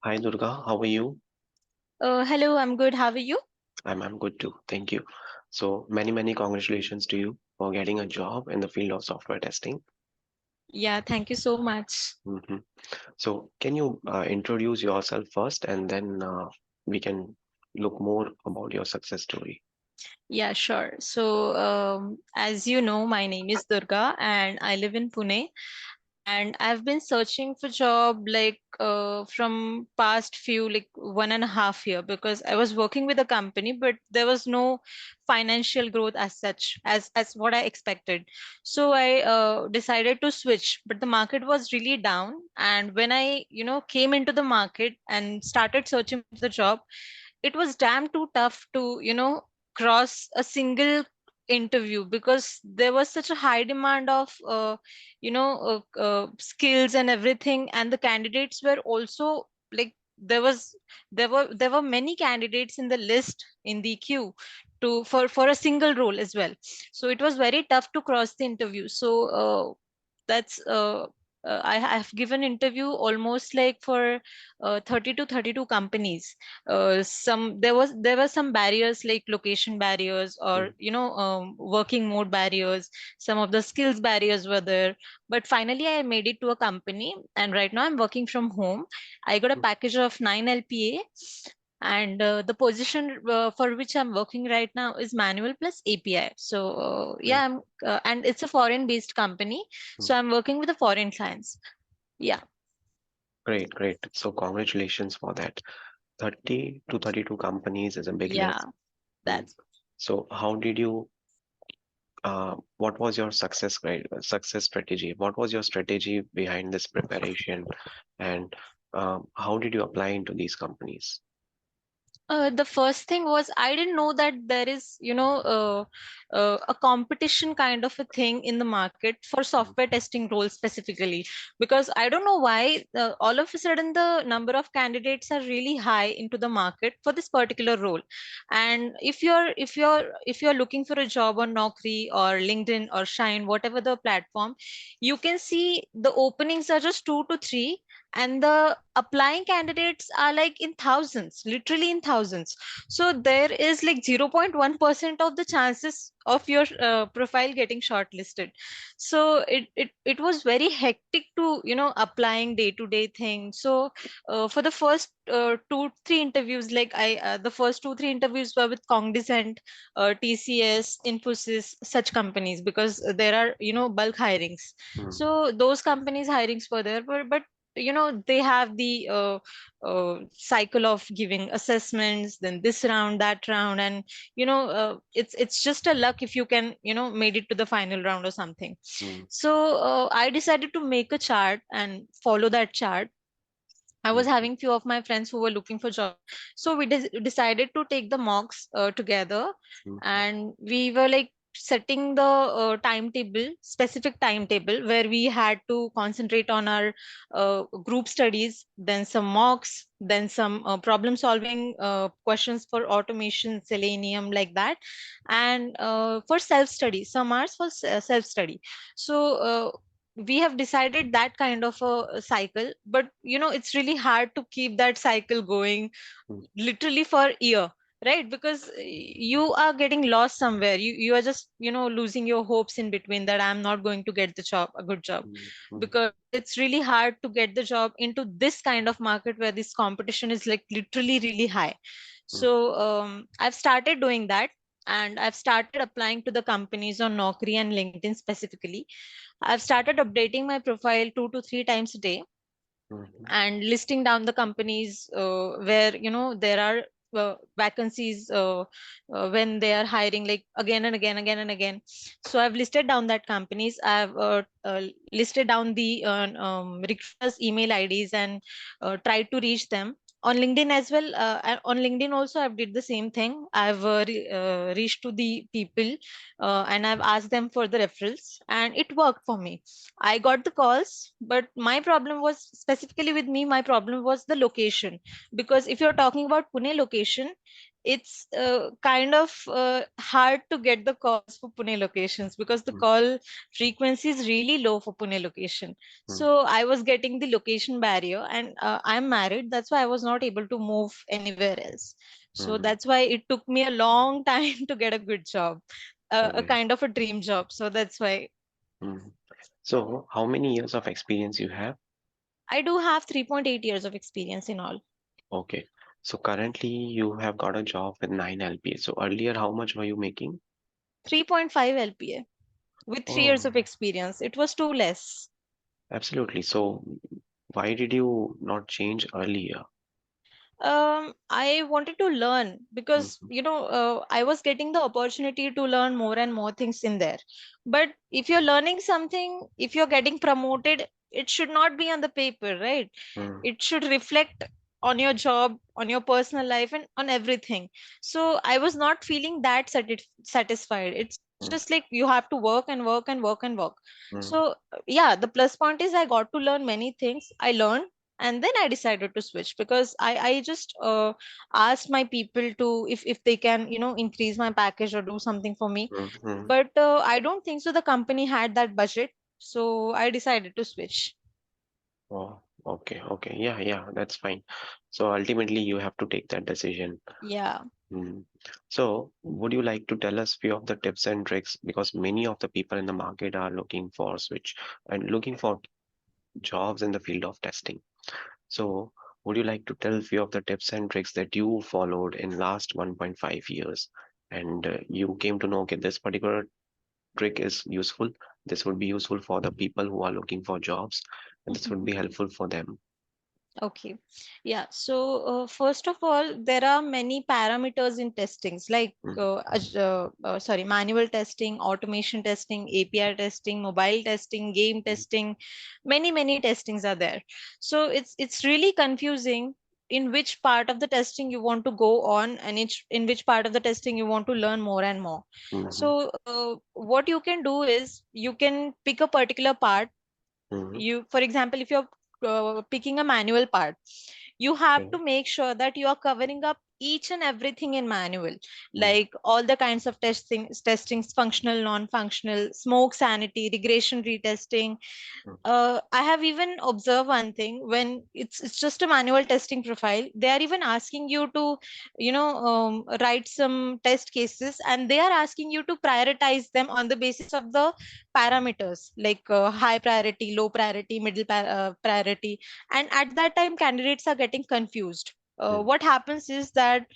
Hi Durga, how are you? Hello, I'm good. How are you? I'm good too, thank you. So many congratulations to you for getting a job in the field of software testing. Yeah, thank you so much. hmm So can you introduce yourself first, and then we can look more about your success story. Yeah, sure. So, as you know, my name is Durga and I live in Pune. And I've been searching for job like from past few like 1.5 year because I was working with a company, but there was no financial growth as such as what I expected. So I decided to switch, but the market was really down. And when I came into the market and started searching for the job, it was damn too tough to cross a single interview because there was such a high demand of skills and everything, and the candidates were also like there were many candidates in the list in the queue to for a single role as well. So it was very tough to cross the interview. So that's I have given interview almost like for 30 to 32 companies. Some there were some barriers like location barriers or Mm, working mode barriers. Some of the skills barriers were there, but finally I made it to a company, and right now I'm working from home. I got a mm, package of 9 LPA, and the position for which I'm working right now is manual plus API. So Great, yeah, and it's a foreign based company, mm, so I'm working with the foreign clients. Yeah. great. So congratulations for that. 30 to 32 companies is a big Yeah, list. Mm. that's So how did you what was your success strategy? What was your strategy behind this preparation, and how did you apply into these companies? The first thing was I didn't know that there is, a competition kind of a thing in the market for Mm, software testing roles specifically, because I don't know why all of a sudden the number of candidates are really high into the market for this particular role. And if you're looking for a job on Naukri or LinkedIn or Shine, whatever the platform, you can see the openings are just 2 to 3, and the applying candidates are like in thousands, literally in thousands. So there is like 0.1% of the chances of your profile getting shortlisted. So it was very hectic to applying day to day thing. So for the first 2 3 interviews, like I the first 2 3 interviews were with Cognizant, TCS, Infosys, such companies, because there are bulk hirings. mm, So those companies hirings were there, but they have the cycle of giving assessments, then this round, that round, and it's just a luck if you can made it to the final round or something. mm, So I decided to make a chart and follow that chart. I was mm, having few of my friends who were looking for job, so we decided to take the mocks together, mm, and we were like setting the timetable, specific timetable, where we had to concentrate on our group studies, then some mocks, then some problem solving questions for automation, Selenium, like that, and for self study, some hours for self study. So we have decided that kind of a cycle, but it's really hard to keep that cycle going mm, literally for year, right? Because you are getting lost somewhere. You are just losing your hopes in between, that I'm not going to get the job, a good job, mm, mm, because it's really hard to get the job into this kind of market where this competition is like literally really high. mm, So I've started doing that, and I've started applying to the companies on Naukri and LinkedIn specifically. I've started updating my profile 2 to 3 times a day, mm, and listing down the companies where there are vacancies, when they are hiring, like again and again, again and again. So I've listed down that companies. I've listed down the recruiters email IDs, and tried to reach them on LinkedIn as well. On LinkedIn also I've did the same thing. I've reached to the people, and I've asked them for the referrals, and it worked for me. I got the calls, but my problem was specifically with me. My problem was the location, because if you're talking about Pune location, it's kind of hard to get the calls for Pune locations because the mm, call frequency is really low for Pune location. mm, So I was getting the location barrier, and I'm married. That's why I was not able to move anywhere else. So mm. that's why it took me a long time to get a good job, a Okay. kind of a dream job. So that's why Mm. So, how many years of experience you have? I do have 3.8 years of experience in all. Okay. So currently you have got a job with 9 LPA. So earlier, how much were you making? 3.5 LPA with 3 years Oh, of experience. It was too less. absolutely. So why did you not change earlier? I wanted to learn because Mhm, I was getting the opportunity to learn more and more things in there. But if you're learning something, if you're getting promoted, it should not be on the paper, right? mm, It should reflect on your job, on your personal life, and on everything. So I was not feeling that satisfied. It's just mm, like you have to work and work and work and work. mm, So yeah, the plus point is I got to learn many things. I learned, and then I decided to switch because I just asked my people to, if they can increase my package or do something for me. mm, mm. But I don't think so the company had that budget, so I decided to switch. Oh, okay, okay. Yeah, yeah, that's fine. So ultimately you have to take that decision. Yeah. Mm. So would you like to tell us few of the tips and tricks? Because many of the people in the market are looking for switch and looking for jobs in the field of testing. So, would you like to tell few of the tips and tricks that you followed in last 1.5 years, and you came to know, okay, this particular trick is useful. This would be useful for the people who are looking for jobs, and this would be helpful for them. Okay. Yeah. So, first of all, there are many parameters in testings like Mm, sorry, manual testing, automation testing, API testing, mobile testing, game mm, testing. Many testings are there. So it's really confusing in which part of the testing you want to go on, and in which part of the testing you want to learn more and more. mhm, So what you can do is you can pick a particular part. mhm. You, for example, if you're picking a manual part, you have Okay. to make sure that you are covering up each and everything in manual, Mm, like all the kinds of testings, functional, non-functional, smoke, sanity, regression, retesting. mm, I have even observed one thing: when it's just a manual testing profile, they are even asking you to, write some test cases, and they are asking you to prioritize them on the basis of the parameters like high priority, low priority, priority. And at that time, candidates are getting confused. mm, What happens is that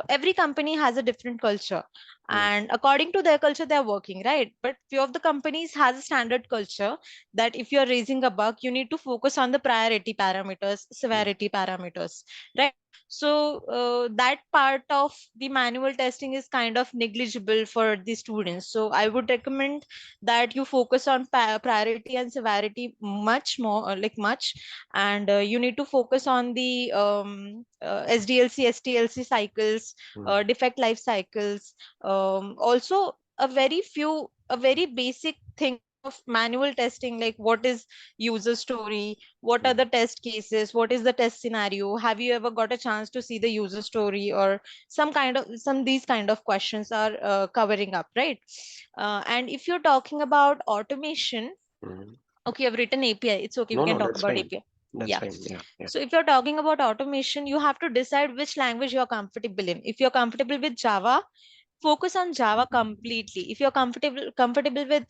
every company has a different culture, mm, and according to their culture they're working, right? But few of the companies has a standard culture that if you're raising a bug, you need to focus on the priority parameters, mm, severity parameters, right? So that part of the manual testing is kind of negligible for the students. So I would recommend that you focus on priority and severity much more, like much. And you need to focus on the SDLC, STLC cycles, mm, defect life cycles. Also, a very basic thing of manual testing, like what is user story, what are mm, the test cases, what is the test scenario, have you ever got a chance to see the user story, or some these kind of questions are covering up, right? And if you're talking about automation, mm. okay, I've written API. It's okay. We No, can no, talk that's about fine. API. That's Yeah. fine. Yeah, yeah. So if you're talking about automation, you have to decide which language you're comfortable in. If you're comfortable with Java, focus on Java completely. If you're comfortable with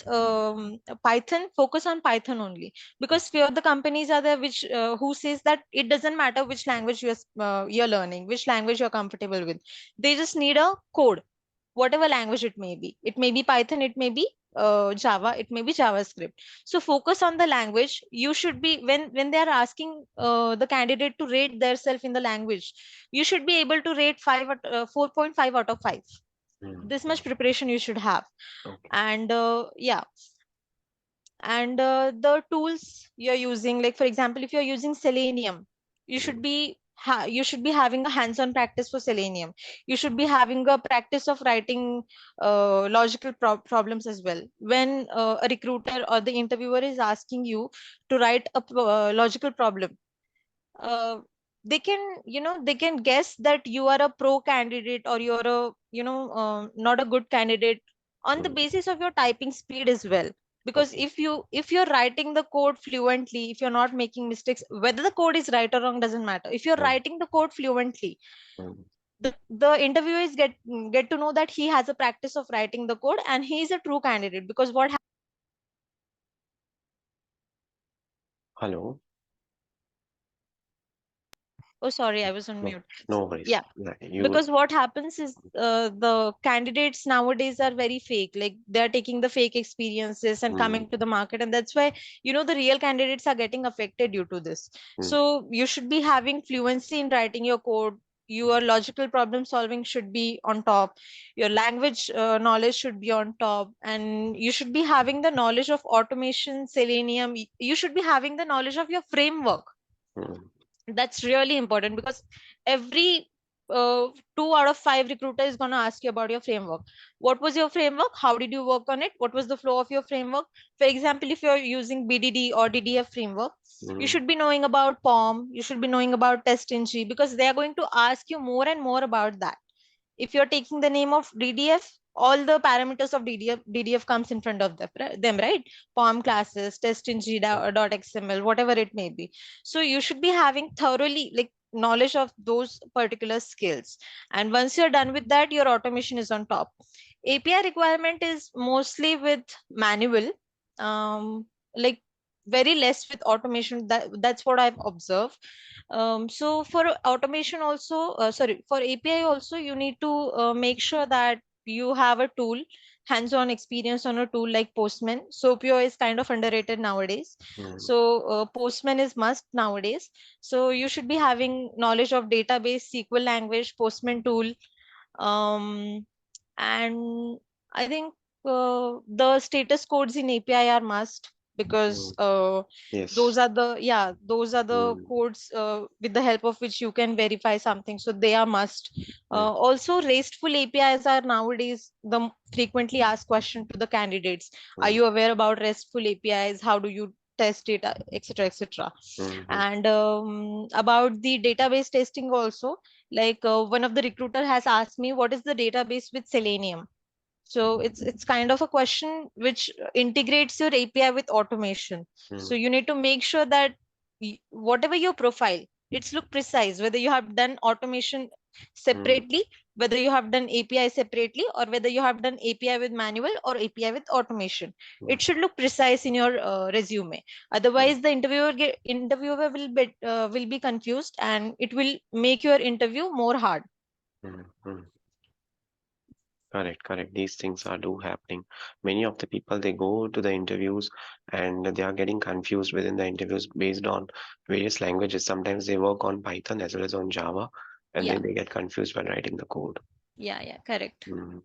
Python, focus on Python only. Mm, Because few of the companies are there which who says that it doesn't matter which language you're learning, which language you're comfortable with. They just need a code, whatever language it may be. It may be Python, it may be Java, it may be JavaScript. So focus on the language. You should be, when they are asking the candidate to rate themselves in the language, you should be able to rate 4.5 out of 5. mm, This mm. much preparation you should have. Okay. And yeah, and the tools you're using, like for example, if you're using Selenium, you should Mm, be you should be having a hands-on practice for Selenium. You should be having a practice of writing logical problems as well. When a recruiter or the interviewer is asking you to write a logical problem, uh, they can guess that you are a pro candidate or you're a not a good candidate on the mm, basis of your typing speed as well. Because okay. if you're writing the code fluently, if you're not making mistakes, whether the code is right or wrong doesn't matter. If you're Mm, writing the code fluently, mm, the interviewers get to know that he has a practice of writing the code and he is a true candidate. Because what hello. Oh, sorry, I was on No, mute. no worries. Yeah, Yeah, you. because what happens is the candidates nowadays are very fake. Like they're taking the fake experiences and Mm, coming to the market, and that's why the real candidates are getting affected due to this. mm, So you should be having fluency in writing your code. Your logical problem solving should be on top. Your language knowledge should be on top, and you should be having the knowledge of automation, Selenium. You should be having the knowledge of your framework. mm, That's really important because every 2 out of 5 recruiter is going to ask you about your framework. What was your framework? How did you work on it? What was the flow of your framework? For example, if you're using BDD or DDF framework, you mm, should be knowing about POM, you should be knowing about TestNG, because they are going to ask you more and more about that. If you're taking the name of DDF, all the parameters of DDF comes in front of them, right? POM classes, testing.xml, whatever it may be. So you should be having thoroughly like knowledge of those particular skills. And once you're done with that, your automation is on top. API requirement is mostly with manual, like very less with automation. That's what I've observed. So for automation also, sorry, for API also, you need to make sure that you have a tool, hands-on experience on a tool like Postman. Sopio is kind of underrated nowadays. mm, So Postman is must nowadays. So you should be having knowledge of database, SQL language, Postman tool, um, and I think the status codes in API are must, because mm. Yes. those are the Mm, codes with the help of which you can verify something. So they are must. mm, Also, RESTful APIs are nowadays the frequently asked question to the candidates. Are mm, you aware about RESTful APIs? How do you test it, etc., etc. mm, mm, And about the database testing also, like one of the recruiter has asked me what is the database with Selenium. So it's kind of a question which integrates your API with automation. So mm, you need to make sure that whatever your profile, it's look precise, whether you have done automation mm, separately, whether you have done API separately, or whether you have done API with manual or API with automation. mm, It should look precise in your resume. mm, Otherwise, the interviewer will be confused, and it will make your interview more hard. mm, mm. Correct, correct. These things are do happening. Many of the people they go to the interviews and they are getting confused within the interviews based on various languages. Sometimes they work on Python as well as on Java, and Yeah, then they get confused when writing the code. yeah, correct. Mm,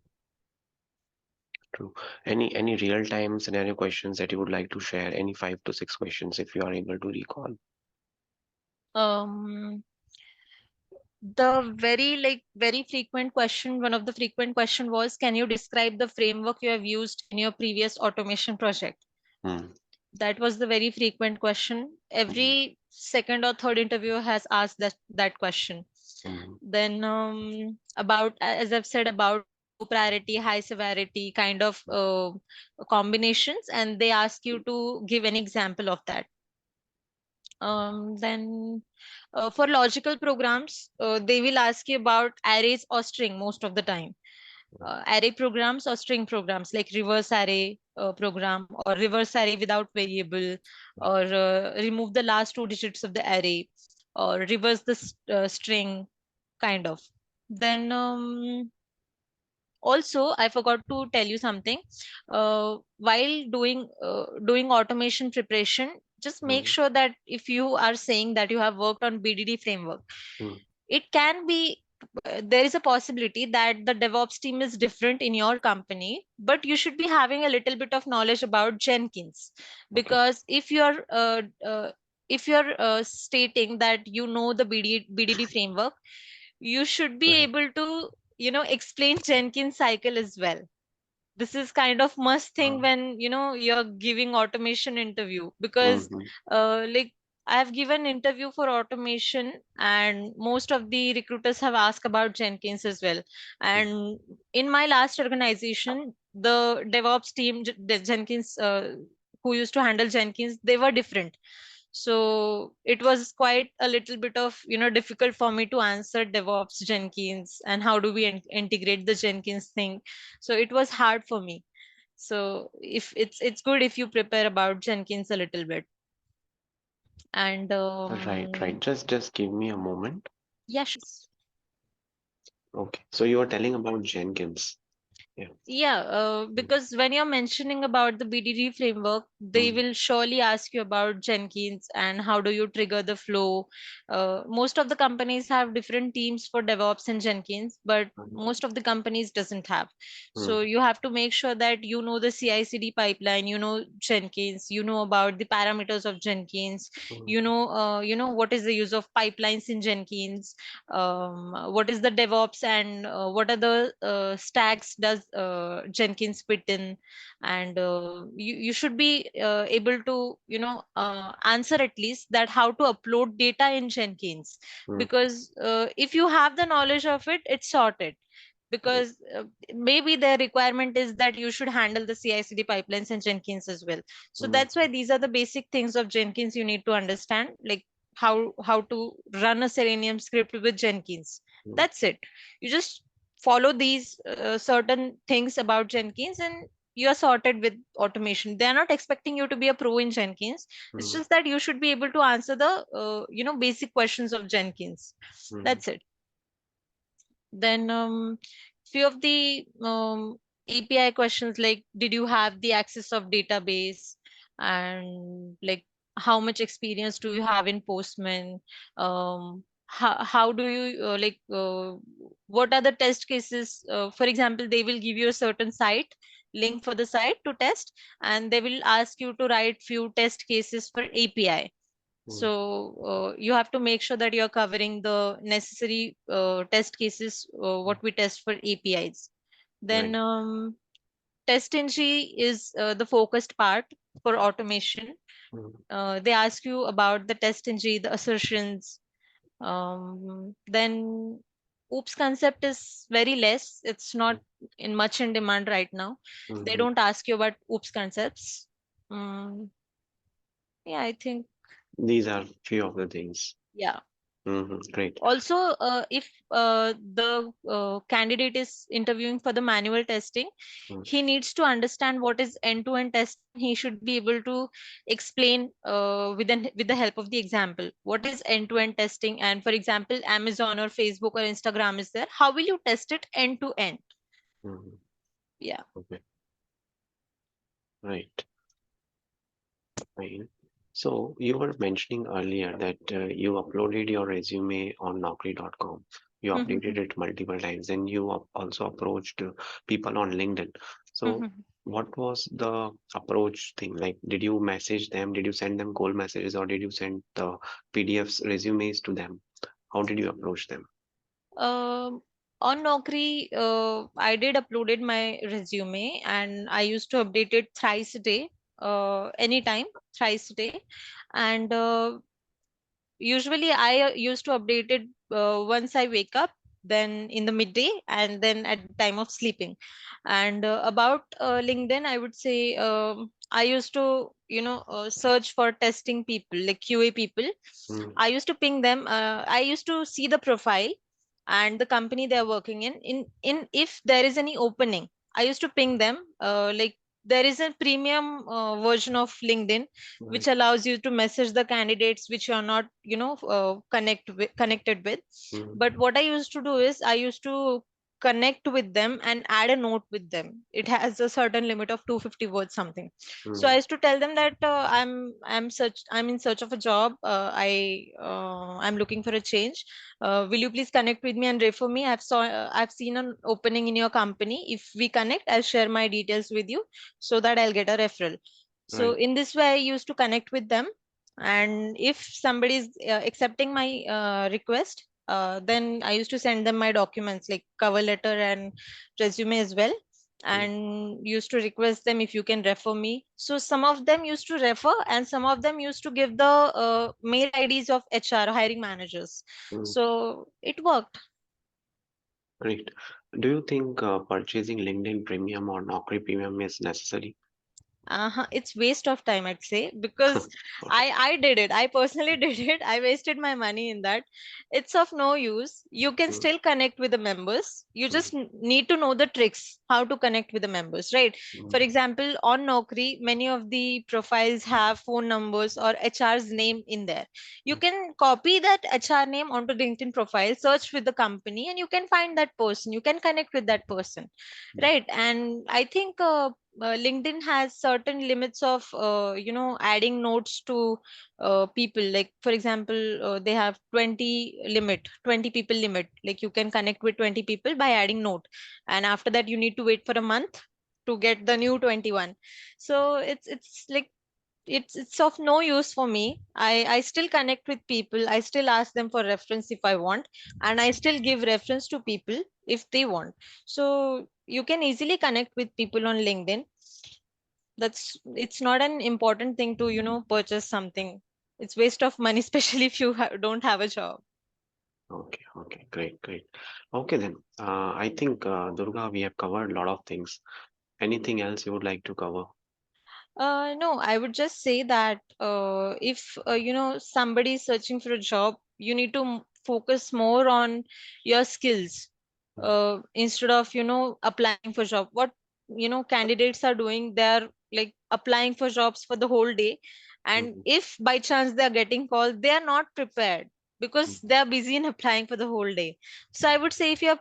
true. Any real time scenario questions that you would like to share? Any 5 to 6 questions if you are able to recall? um the very frequent question, one of the frequent question was, can you describe the framework you have used in your previous automation project? Mm, That was the very frequent question. mm, Every second or third interviewer has asked that question. mm, Then about, as I've said, about low priority, high severity kind of combinations, and they ask you to give an example of that. Then for logical programs, they will ask you about arrays or string most of the time. Array programs or string programs, like reverse array program, or reverse array without variable, or remove the last 2 digits of the array, or reverse the string kind of. Then also, I forgot to tell you something. While doing automation preparation, just make mm, sure that if you are saying that you have worked on BDD framework, mm. it can be there is a possibility that the DevOps team is different in your company, but you should be having a little bit of knowledge about Jenkins. Okay. Because if you're stating that you know the BDD framework, you should be Right. able to explain Jenkins cycle as well. This is kind of must thing Uh, when you're giving automation interview. Because mm, like I have given interview for automation, and most of the recruiters have asked about Jenkins as well. Mm, And in my last organization, the DevOps team, the Jenkins, who used to handle Jenkins, they were different. So it was quite a little bit of, difficult for me to answer DevOps Jenkins and how do we integrate the Jenkins thing. So it was hard for me. So if it's good if you prepare about Jenkins a little bit. And right, right. Just give me a moment. yeah, sure. Okay. So you were telling about Jenkins. Yeah. Yeah, Mm, because when you're mentioning about the BDD framework, they mm, will surely ask you about Jenkins and how do you trigger the flow. Most of the companies have different teams for DevOps and Jenkins, but mm, most of the companies doesn't have. mm, So you have to make sure that you know the CI/CD pipeline, you know Jenkins, you know about the parameters of Jenkins, mm, you know what is the use of pipelines in Jenkins, what is the DevOps, and what are the stacks does Jenkins fit in, and you should be able to answer at least that how to upload data in Jenkins, mm, because if you have the knowledge of it, it's sorted. mm, Because maybe the requirement is that you should handle the CI/CD pipelines in Jenkins as well. So mm, that's why these are the basic things of Jenkins you need to understand, like how to run a Selenium script with Jenkins. mm, That's it. You just follow these certain things about Jenkins, and you are sorted with automation. They are not expecting you to be a pro in Jenkins. It's mm, just that you should be able to answer the basic questions of Jenkins. mm, That's it. Then few of the API questions, like did you have the access of database, and like how much experience do you have in Postman? How do you what are the test cases? For example, they will give you a certain site link for the site to test, and they will ask you to write few test cases for API. mm. So you have to make sure that you're covering the necessary test cases, Mm. what we test for APIs. Then Right. test-ng is the focused part for automation. Mm, They ask you about the test-ng, the assertions. Then oops concept is very less. It's not mm, in much in demand right now. They mhm. don't ask you about oops concepts. Yeah, I think, These are few of the things. yeah. Great. Also, if the candidate is interviewing for the manual testing, Mm, he needs to understand what is end-to-end testing. He should be able to explain with the help of the example what is end-to-end testing. And for example, Amazon or Facebook or Instagram is there, how will you test it end to end? mhm. Yeah. Okay. Right. Fine. So you were mentioning earlier that you uploaded your resume on Naukri.com. You updated it multiple times, and you also approached people on LinkedIn. So what was the approach thing? Like, did you message them? Did you send them cold messages, or did you send the PDFs resumes to them? How did you approach them? Um, on Naukri, I did uploaded my resume, and I used to update it thrice a day, anytime, thrice a day. And usually I used to update it once I wake up, then in the midday, and then at the time of sleeping. And about LinkedIn, I would say I used to, search for testing people, like QA people. Mm, I used to ping them. I used to see the profile and the company they're working in. In if there is any opening, I used to ping them. Like there is a premium version of LinkedIn which right. allows you to message the candidates which you are not, connected with. Mm, But what I used to do is I used to connect with them and add a note with them. It has a certain limit of 250 words something. So I mm, used to tell them that I'm in search of a job. I'm looking for a change. Will you please connect with me and refer me? I've seen an opening in your company. If we connect, I'll share my details with you so that I'll get a referral. So right. in this way, I used to connect with them. And if somebody is accepting my request, then I used to send them my documents like cover letter and resume as well. Mm, and used to request them if you can refer me. So some of them used to refer, and some of them used to give the mail IDs of HR hiring managers. mm. So it worked. Great. Do you think purchasing LinkedIn Premium or Naukri Premium is necessary? It's waste of time, I'd say, because Okay. I did it. I personally did it. I wasted my money in that. It's of no use. You can Mm, still connect with the members. You mm, just need to know the tricks how to connect with the members, right? For mm, example, on Naukri, many of the profiles have phone numbers or HR's name in there. You mm, can copy that HR name onto LinkedIn profile, search with the company, and you can find that person. You can connect with that person, mm, right? And I think LinkedIn has certain limits of adding notes to people. Like for example, they have 20 people limit. Like you can connect with 20 people by adding note, and after that you need to wait for a month to get the new 21. So it's like it's of no use for me. I still connect with people. I still ask them for reference if I want, and I still give reference to people if they want. So you can easily connect with people on LinkedIn. That's It's not an important thing to purchase something. It's waste of money especially if you don't have a job. okay, okay, great, great. Okay, then. I think, Durga, we have covered a lot of things. Anything else you would like to cover? No, I would just say that if somebody is searching for a job, you need to focus more on your skills Mm, instead of applying for job. What candidates are doing, they're like applying for jobs for the whole day, and mm, if by chance they are getting called, they are not prepared because mm, they are busy in applying for the whole day. So I would say if you're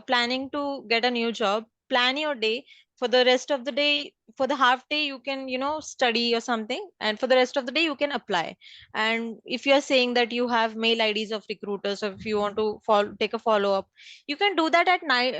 planning to get a new job, plan your day. For the rest of the day, for the half day, you can study or something, and for the rest of the day you can apply. And if you are saying that you have mail IDs of recruiters, or if you want to take a follow up, you can do that at night,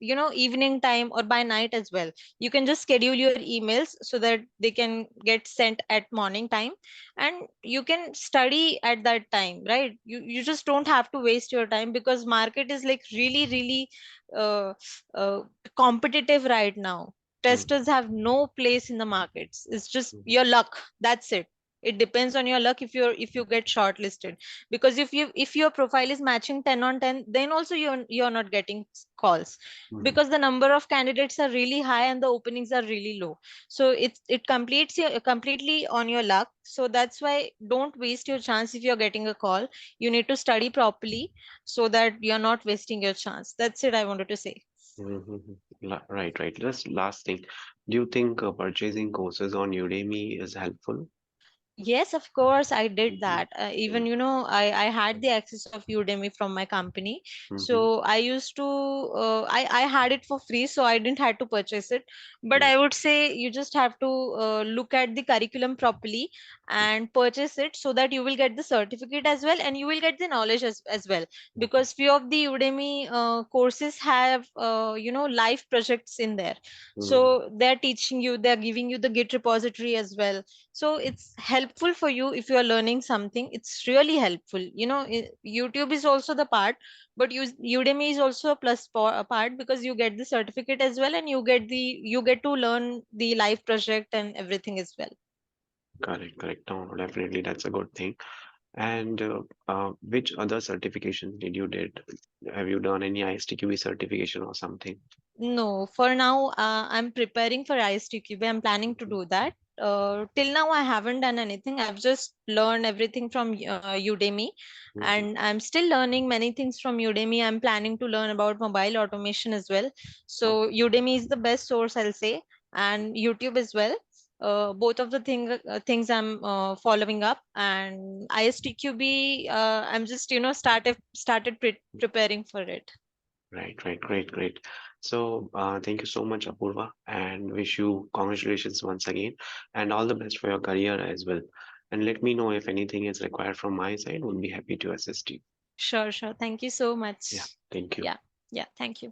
evening time or by night as well. You can just schedule your emails so that they can get sent at morning time, and you can study at that time, right? You just don't have to waste your time, because market is like really really uh, uh, competitive right now. mm, Testers have no place in the markets. It's just mm, your luck. That's it. It depends on your luck if you get shortlisted. Because if your profile is matching 10 on 10, then also you're not getting calls, mm. because the number of candidates are really high and the openings are really low. So it completes your completely on your luck. So that's why don't waste your chance. If you're getting a call, you need to study properly so that you're not wasting your chance. That's it I wanted to say. Mhm. Right, right. Just last thing. Do you think purchasing courses on Udemy is helpful? Yes, of course, I did Mm-hmm. that. Even, I had the access of Udemy from my company. Mm-hmm. So I used to, I had it for free, so I didn't have to purchase it. But I would say you just have to look at the curriculum properly and purchase it, so that you will get the certificate as well, and you will get the knowledge as well. Because few of the Udemy courses have, live projects in there. Mm-hmm. So they're teaching you, they're giving you the Git repository as well. So it's helpful for you if you are learning something. It's really helpful. YouTube is also the part, but Udemy is also a a part, because you get the certificate as well, and you get to learn the live project and everything as well. Correct, correct. No, definitely that's a good thing. And which other certification did you did? Have you done any ISTQB certification or something? No, for now, I'm preparing for ISTQB. I'm planning to do that. Till now, I haven't done anything. I've just learned everything from Udemy, Mm-hmm. and I'm still learning many things from Udemy. I'm planning to learn about mobile automation as well. Oh, So Udemy is the best source, I'll say, and YouTube as well. Both of the things I'm following up, and ISTQB, I'm just started preparing for it. right, right, great, great. So, thank you so much, Apurva, and wish you congratulations once again, and all the best for your career as well. And let me know if anything is required from my side. Would be happy to assist you. Sure, sure. Thank you so Yeah, much. thank you. Yeah, yeah. Thank you.